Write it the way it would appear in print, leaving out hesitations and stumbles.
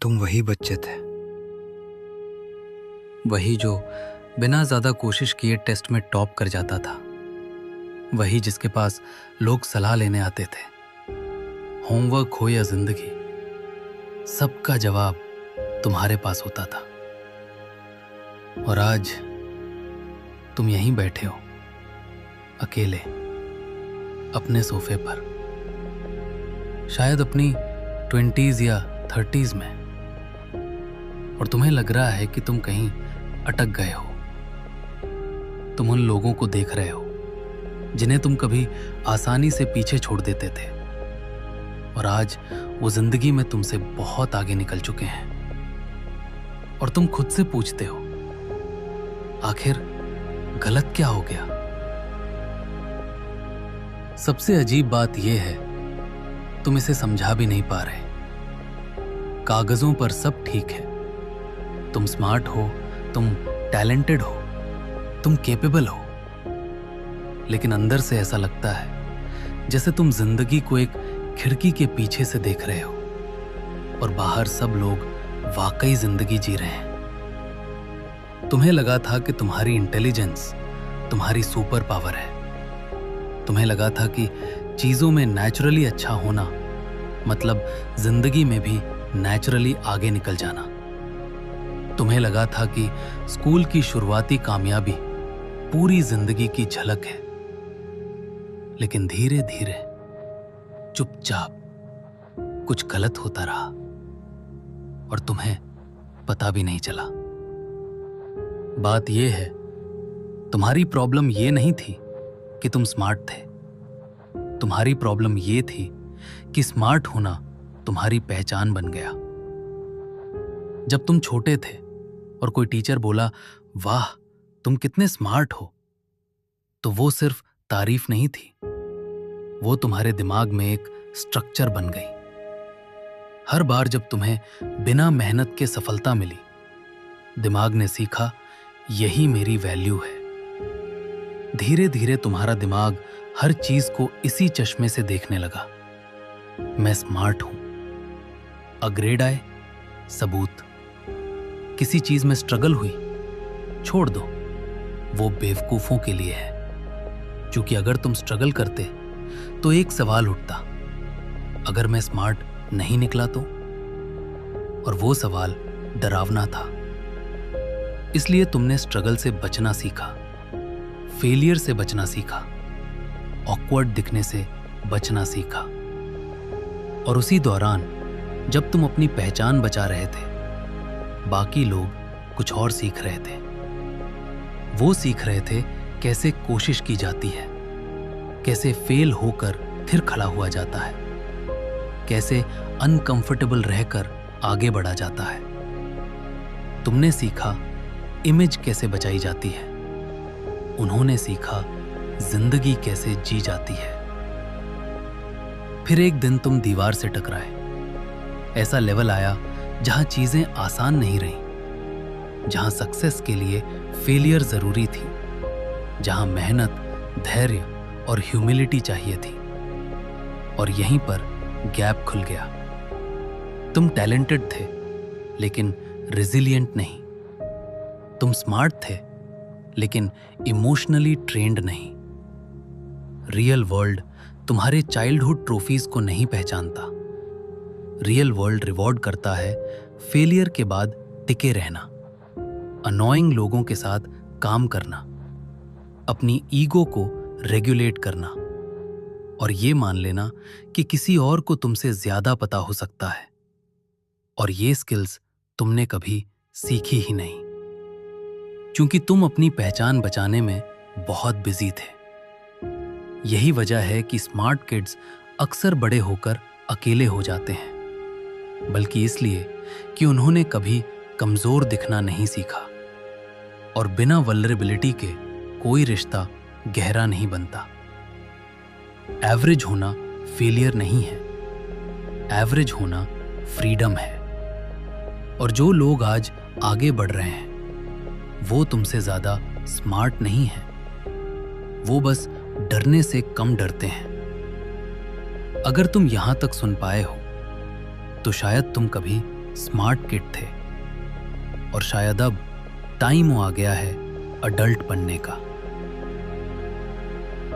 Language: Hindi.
तुम वही बच्चे थे। वही जो बिना ज़्यादा कोशिश किए टेस्ट में टॉप कर जाता था। वही जिसके पास लोग सलाह लेने आते थे। होमवर्क हो या जिंदगी, सबका जवाब तुम्हारे पास होता था। और आज तुम यहीं बैठे हो, अकेले, अपने सोफे पर, शायद अपनी 20s या 30s में, और तुम्हें लग रहा है कि तुम कहीं अटक गए हो। तुम उन लोगों को देख रहे हो जिन्हें तुम कभी आसानी से पीछे छोड़ देते थे, और आज वो जिंदगी में तुमसे बहुत आगे निकल चुके हैं। और तुम खुद से पूछते हो, आखिर गलत क्या हो गया? सबसे अजीब बात यह है, तुम इसे समझा भी नहीं पा रहे। कागजों पर सब ठीक है, तुम स्मार्ट हो, तुम टैलेंटेड हो, तुम कैपेबल हो, लेकिन अंदर से ऐसा लगता है जैसे तुम जिंदगी को एक खिड़की के पीछे से देख रहे हो और बाहर सब लोग वाकई जिंदगी जी रहे हैं। तुम्हें लगा था कि तुम्हारी इंटेलिजेंस तुम्हारी सुपर पावर है। तुम्हें लगा था कि चीजों में नेचुरली अच्छा होना मतलब जिंदगी में भी नेचुरली आगे निकल जाना। तुम्हें लगा था कि स्कूल की शुरुआती कामयाबी पूरी जिंदगी की झलक है, लेकिन धीरे धीरे चुपचाप कुछ गलत होता रहा और तुम्हें पता भी नहीं चला। बात यह है, तुम्हारी प्रॉब्लम ये नहीं थी कि तुम स्मार्ट थे। तुम्हारी प्रॉब्लम ये थी कि स्मार्ट होना तुम्हारी पहचान बन गया। जब तुम छोटे थे और कोई टीचर बोला, वाह तुम कितने स्मार्ट हो, तो वो सिर्फ तारीफ नहीं थी, वो तुम्हारे दिमाग में एक स्ट्रक्चर बन गई। हर बार जब तुम्हें बिना मेहनत के सफलता मिली, दिमाग ने सीखा यही मेरी वैल्यू है। धीरे धीरे तुम्हारा दिमाग हर चीज को इसी चश्मे से देखने लगा। मैं स्मार्ट हूं, अ ग्रेड आए, सबूत। किसी चीज में स्ट्रगल हुई, छोड़ दो, वो बेवकूफों के लिए है। क्योंकि अगर तुम स्ट्रगल करते तो एक सवाल उठता, अगर मैं स्मार्ट नहीं निकला तो? और वो सवाल डरावना था। इसलिए तुमने स्ट्रगल से बचना सीखा, फेलियर से बचना सीखा, ऑकवर्ड दिखने से बचना सीखा। और उसी दौरान जब तुम अपनी पहचान बचा रहे थे, बाकी लोग कुछ और सीख रहे थे। वो सीख रहे थे कैसे कोशिश की जाती है, कैसे फेल होकर फिर खड़ा हुआ जाता है, कैसे अनकंफर्टेबल रहकर आगे बढ़ा जाता है। तुमने सीखा इमेज कैसे बचाई जाती है, उन्होंने सीखा जिंदगी कैसे जी जाती है। फिर एक दिन तुम दीवार से टकराए। ऐसा लेवल आया जहां चीजें आसान नहीं रहीं, जहां सक्सेस के लिए फेलियर जरूरी थी, जहां मेहनत, धैर्य और ह्यूमिलिटी चाहिए थी। और यहीं पर गैप खुल गया। तुम टैलेंटेड थे लेकिन रिजिलिएंट नहीं। तुम स्मार्ट थे लेकिन इमोशनली ट्रेंड नहीं। रियल वर्ल्ड तुम्हारे चाइल्डहुड ट्रॉफीज को नहीं पहचानता। रियल वर्ल्ड रिवॉर्ड करता है फेलियर के बाद टिके रहना, अनोइंग लोगों के साथ काम करना, अपनी ईगो को रेगुलेट करना और ये मान लेना कि किसी और को तुमसे ज्यादा पता हो सकता है। और ये स्किल्स तुमने कभी सीखी ही नहीं, क्योंकि तुम अपनी पहचान बचाने में बहुत बिजी थे। यही वजह है कि स्मार्ट किड्स अक्सर बड़े होकर अकेले हो जाते हैं, बल्कि इसलिए कि उन्होंने कभी कमजोर दिखना नहीं सीखा। और बिना वल्नरेबिलिटी के कोई रिश्ता गहरा नहीं बनता। एवरेज होना फेलियर नहीं है, एवरेज होना फ्रीडम है। और जो लोग आज आगे बढ़ रहे हैं वो तुमसे ज्यादा स्मार्ट नहीं है, वो बस डरने से कम डरते हैं। अगर तुम यहां तक सुन पाए हो तो शायद तुम कभी स्मार्ट किड थे और शायद अब टाइम आ गया है अडल्ट बनने का।